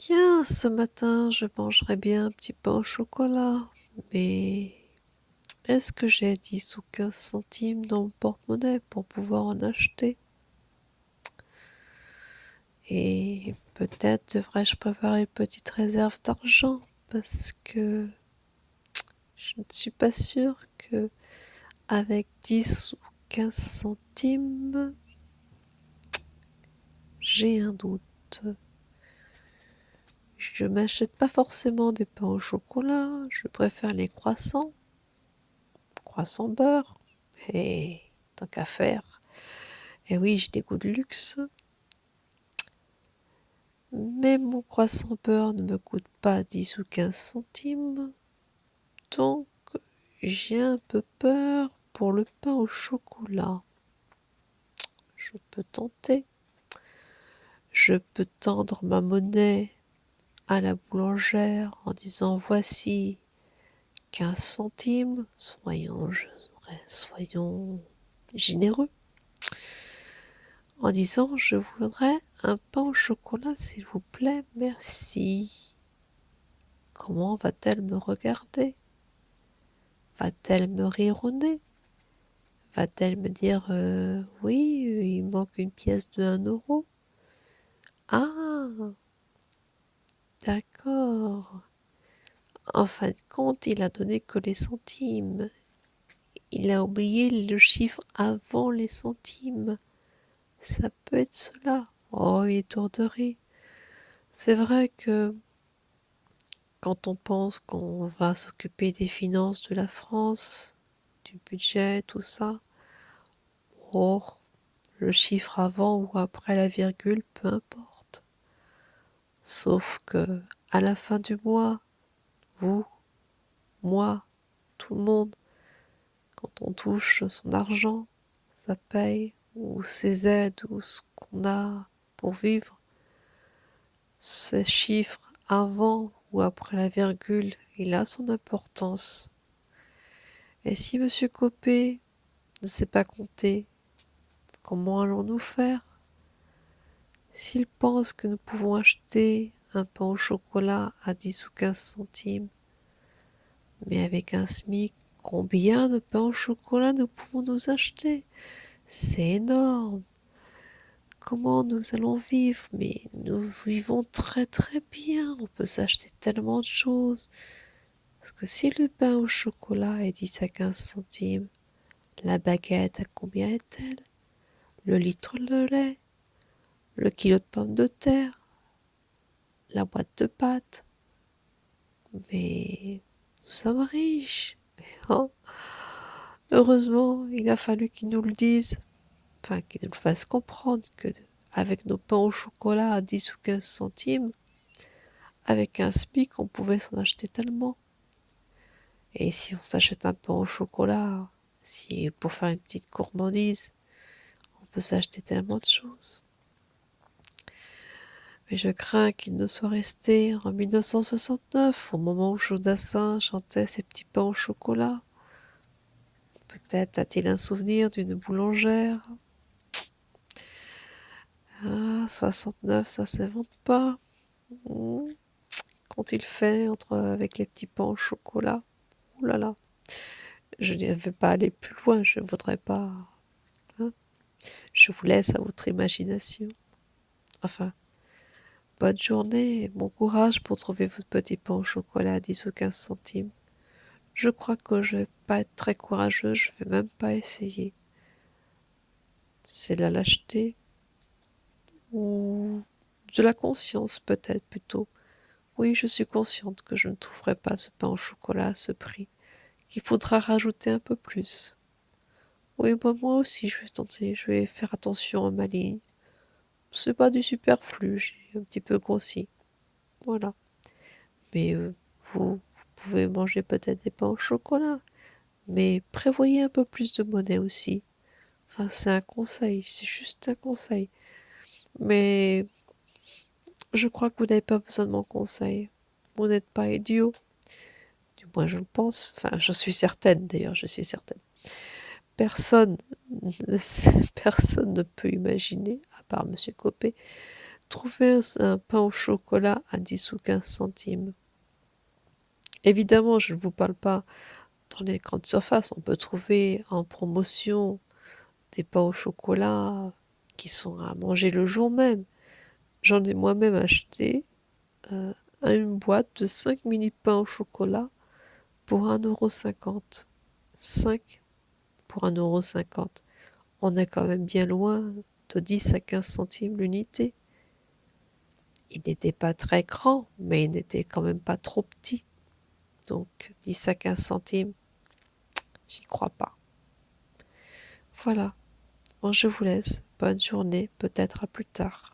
Tiens, ce matin, je mangerais bien un petit pain au chocolat, mais est-ce que j'ai 10 ou 15 centimes dans mon porte-monnaie pour pouvoir en acheter? Et peut-être devrais-je préparer une petite réserve d'argent parce que je ne suis pas sûre que avec 10 ou 15 centimes, j'ai un doute. Je m'achète pas forcément des pains au chocolat, je préfère les croissants beurre. Et tant qu'à faire. Et oui, j'ai des goûts de luxe, mais mon croissant beurre ne me coûte pas 10 ou 15 centimes, donc j'ai un peu peur pour le pain au chocolat. Je peux tenter. Je peux tendre ma monnaie à la boulangère en disant voici 15 centimes, soyons généreux, en disant je voudrais un pain au chocolat s'il vous plaît, merci. Comment va-t-elle me regarder? Va-t-elle me rire au nez? Va-t-elle me dire oui, il manque une pièce de 1 euro? Ah, d'accord. En fin de compte, il a donné que les centimes. Il a oublié le chiffre avant les centimes. Ça peut être cela. Oh, il est étourderie. C'est vrai que quand on pense qu'on va s'occuper des finances de la France, du budget, tout ça, oh, le chiffre avant ou après la virgule, peu importe. Sauf que, à la fin du mois, vous, moi, tout le monde, quand on touche son argent, sa paye, ou ses aides, ou ce qu'on a pour vivre, ce chiffre avant ou après la virgule, il a son importance. Et si Monsieur Copé ne sait pas compter, comment allons-nous faire? S'il pense que nous pouvons acheter un pain au chocolat à 10 ou 15 centimes, mais avec un SMIC, combien de pains au chocolat nous pouvons nous acheter? C'est énorme. Comment nous allons vivre? Mais nous vivons très très bien. On peut s'acheter tellement de choses. Parce que si le pain au chocolat est 10 à 15 centimes, la baguette, à combien est-elle? Le litre de lait? Le kilo de pommes de terre? La boîte de pâtes? Mais nous sommes riches. Oh, heureusement, il a fallu qu'ils nous le disent, enfin qu'ils nous le fassent comprendre que avec nos pains au chocolat à 10 ou 15 centimes, avec un SMIC, on pouvait s'en acheter tellement. Et si on s'achète un pain au chocolat, si pour faire une petite gourmandise, on peut s'acheter tellement de choses. Mais je crains qu'il ne soit resté en 1969, au moment où Jodassin chantait ses petits pains au chocolat. Peut-être a-t-il un souvenir d'une boulangère. Ah, 69, ça s'invente pas. Mmh. Quand il fait avec les petits pains au chocolat. Ouh là là. Je ne vais pas aller plus loin, je ne voudrais pas, hein. Je vous laisse à votre imagination. Enfin, bonne journée et bon courage pour trouver votre petit pain au chocolat à 10 ou 15 centimes. Je crois que je vais pas être très courageux, je vais même pas essayer. C'est de la lâcheté ou de la conscience peut-être plutôt. Oui, je suis consciente que je ne trouverai pas ce pain au chocolat à ce prix, qu'il faudra rajouter un peu plus. Oui, bah moi aussi je vais tenter, je vais faire attention à ma ligne. C'est pas du superflu, j'ai un petit peu grossi. Voilà. Mais vous pouvez manger peut-être des pains au chocolat, mais prévoyez un peu plus de monnaie aussi. Enfin, c'est un conseil, c'est juste un conseil. Mais je crois que vous n'avez pas besoin de mon conseil. Vous n'êtes pas idiot. Du moins, je le pense. Enfin, je suis certaine, d'ailleurs, je suis certaine. Personne personne ne peut imaginer, à part Monsieur Copé, trouver un pain au chocolat à 10 ou 15 centimes. Évidemment, je ne vous parle pas dans les grandes surfaces. On peut trouver en promotion des pains au chocolat qui sont à manger le jour même. J'en ai moi-même acheté une boîte de 5 mini pains au chocolat pour 1,50 €. 5 pour 1,50 €. On est quand même bien loin de 10 à 15 centimes l'unité. Il n'était pas très grand, mais il n'était quand même pas trop petit. Donc 10 à 15 centimes, j'y crois pas. Voilà. Bon, je vous laisse. Bonne journée. Peut-être à plus tard.